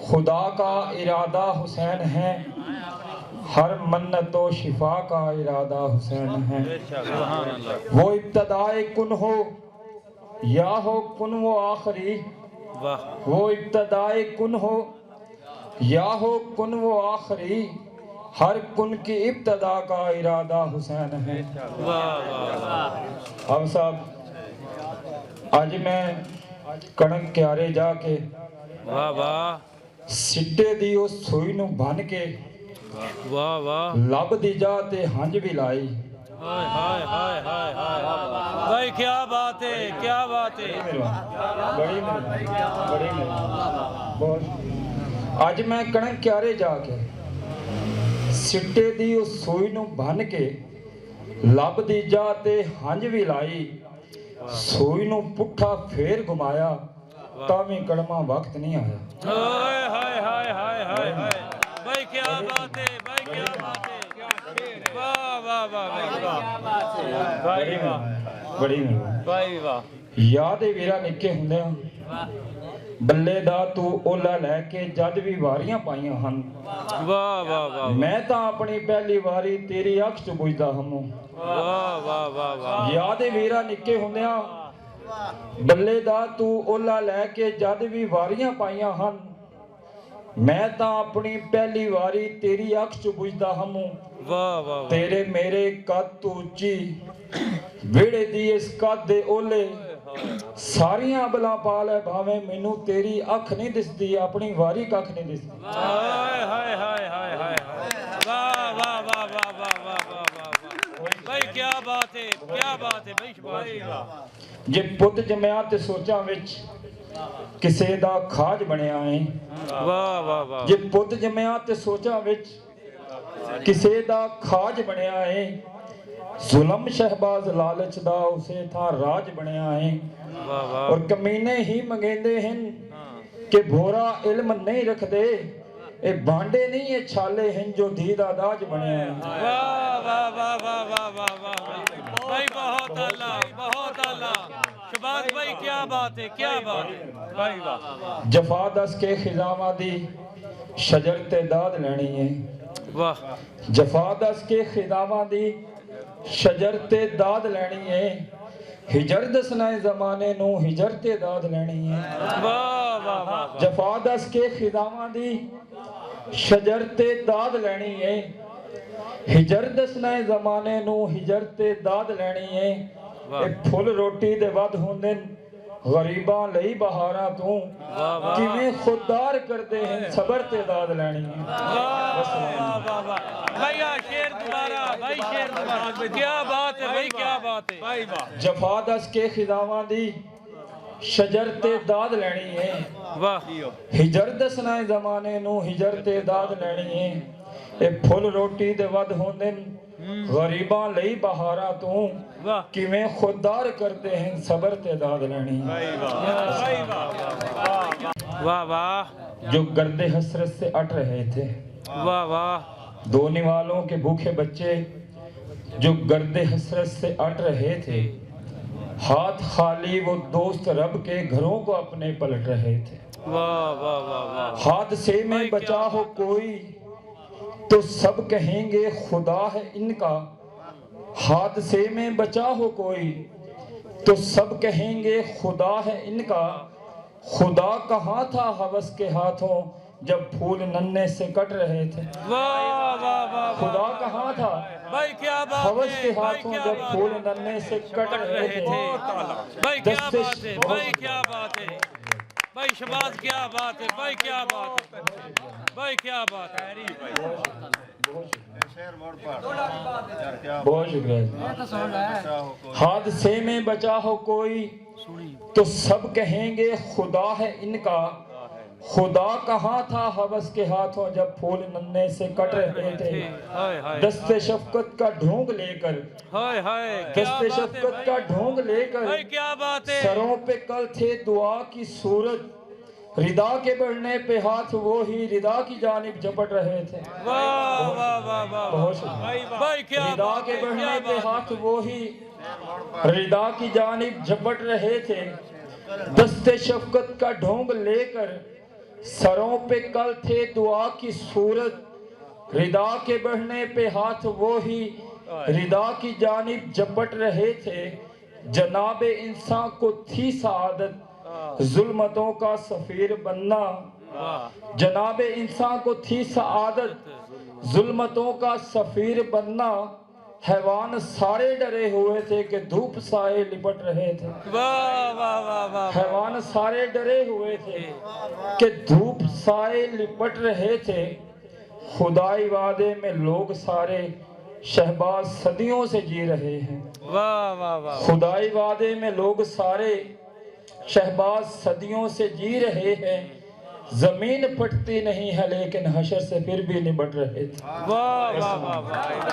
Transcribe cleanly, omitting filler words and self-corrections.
خدا کا ارادہ حسین ہے، ہر منت و شفا کا ارادہ حسین ہے۔ وہ ابتدائے کن ہو یا ہو کن وہ آخری، وہ ابتدائے کن ہو یا ہو کن وہ آخری، ہر کن کی ابتدا کا ارادہ حسین ہے۔ اب صاحب آج میں کڑک کیارے جا کے سٹے دی اس سوئی نو بن کے لب دی جاتے ہنج بھی لائی۔ بھائی کیا بات ہے، کیا بات ہے۔ بڑی آج میں کڑک کیارے جا کے سٹے دی اس سوئی نو بن کے لب دی جاتے ہنج بھی لائی، سوئی نو پٹھا پھیر گھمایا تاویں کڑما وقت نہیں آیا۔ بھائی کیا بات ہے، بھائی کیا بات ہے۔ واہ واہ واہ بڑی یاد ہے ویرا نکے ہوندے ہاں بلے دا تو اولا لے کے جد بھی واریاں پائیاں ہن، واہ واہ واہ میں تا اپنی پہلی واری تیری اکھ چ بجدا ہموں۔ یاد ہے ویرا نکے ہوندے ہاں بلے دا تو اولا لے کے جد بھی واریاں پائیاں ہن، میں تا اپنی پہلی واری تیری اکھ چ بجدا ہموں۔ تیرے میرے قد تو اچھی ویڑے دی اس قد دے اولے، ساریاں بلا پالے بھاویں مینوں تیری اکھ نہیں دسدی، اپنی واری ککھ نہیں دسدی۔ بھائی کیا بات ہے، کیا بات ہے بھائی۔ جے پت جمعیا تے سوچاں وچ کسے دا کھاج بنیا ہے، جے پت جمعیا تے سوچاں وچ کسے دا کھاج بنیا ہے، ظلم شہباز لالچ دا اسے تھا راج بنیا ہے، اور کمینے ہی منگیندے ہیں کہ بھورا علم نہیں رکھ دے، اے بانڈے نہیں یہ چھالے ہیں جو دیدہ داج بنیا ہے۔ بھائی بہت اللہ، بہت اللہ، شباز بھائی کیا بات ہے، کیا بات ہے بھائی واہ۔ جفا دس کے خزامہ دی شجر تے داد لینی ہے، جفا دس کے خزامہ دی شجر تے داد لینی ہے، ہجر دسنا زمانے نو ہجر تے داد لینی ہے۔ جفا دس کے خزامہ دی شجر تے داد لینی ہے، ہجر دسنا زمانے نو ہجر تے داد لینی ہے، اے پھل روٹی دے ود ہوندے غریباں لئی بہاراں تو کیویں خوددار کردے ہیں صبر تے داد لینی ہے۔ بھائی شیر دوبارہ، بھائی شیر دوبارہ، کیا بات ہے بھائی، کیا بات ہے۔ جفا دس کے خزامہ دی شجر تے داد لینی ہے، ہجر دسنا زمانے نو ہجر تے داد لینی ہے، اے پھل روٹی دے ود ہوندے غریباں لئی بہاراں تو کیویں خوددار کرتے ہیں صبر تے داد لینی ہے۔ واہ واہ، جو گرد حسرت سے اٹ رہے تھے، واہ واہ، دو نوالوں کے بھوکے بچے جو گرد حسرت سے اٹ رہے تھے، ہاتھ خالی وہ دوست رب کے گھروں کو اپنے پلٹ رہے تھے۔ حادثے میں بچا ہو کوئی تو سب کہیں گے خدا ہے ان کا، حادثے میں بچا ہو کوئی تو سب کہیں گے خدا ہے ان کا، خدا کہاں تھا ہوس کے ہاتھوں جب پھول ننے سے کٹ رہے تھے۔ خدا کہاں تھا ہوس کے ہاتھوں جب پھول ننے سے کٹ رہے تھے۔ بھائی کیا بات ہے، بھائی کیا بات ہے، بھائی شباز کیا بات ہے، بھائی کیا بات ہے، بھائی کیا بات ہے۔ بہت شکریہ۔ حادثے میں بچا ہو کوئی تو سب کہیں گے خدا ہے ان کا، خدا کہاں تھا ہوس کے ہاتھوں جب پھول ننے سے کٹ رہے تھے۔ دست شفقت کا ڈھونگ لے کر، دست شفقت کا ڈھونگ لے کر سروں پہ کل تھے دعا کی صورت، ردا کے بڑھنے پہ ہاتھ وہی ردا کی جانب جھپٹ رہے تھے۔ ردا کے بڑھنے پہ ہاتھ وہی ردا کی جانب جھپٹ رہے تھے، دست شفقت کا ڈھونگ لے کر سروں پہ کل تھے دعا کی صورت، ردا کے بڑھنے پہ ہاتھ وہ ہی ردا کی جانب جبٹ رہے تھے۔ جناب انسان کو تھی سعادت ظلمتوں کا سفیر بننا، جناب انسان کو تھی سعادت ظلمتوں کا سفیر بننا، حیوان سارے ڈرے ہوئے تھے کہ دھوپ سائے لپٹ رہے تھے۔ واہ واہ واہ واہ، حیوان سارے ڈرے ہوئے تھے کہ دھوپ سائے لپٹ رہے تھے۔ خدائی وعدے میں لوگ سارے شہباز صدیوں سے جی رہے ہیں۔ واہ واہ واہ، خدائی وعدے میں لوگ سارے شہباز صدیوں سے جی رہے ہیں۔ زمین پھٹتی نہیں ہے لیکن حشر سے پھر بھی نبٹ رہے تھے۔ واہ واہ واہ واہ۔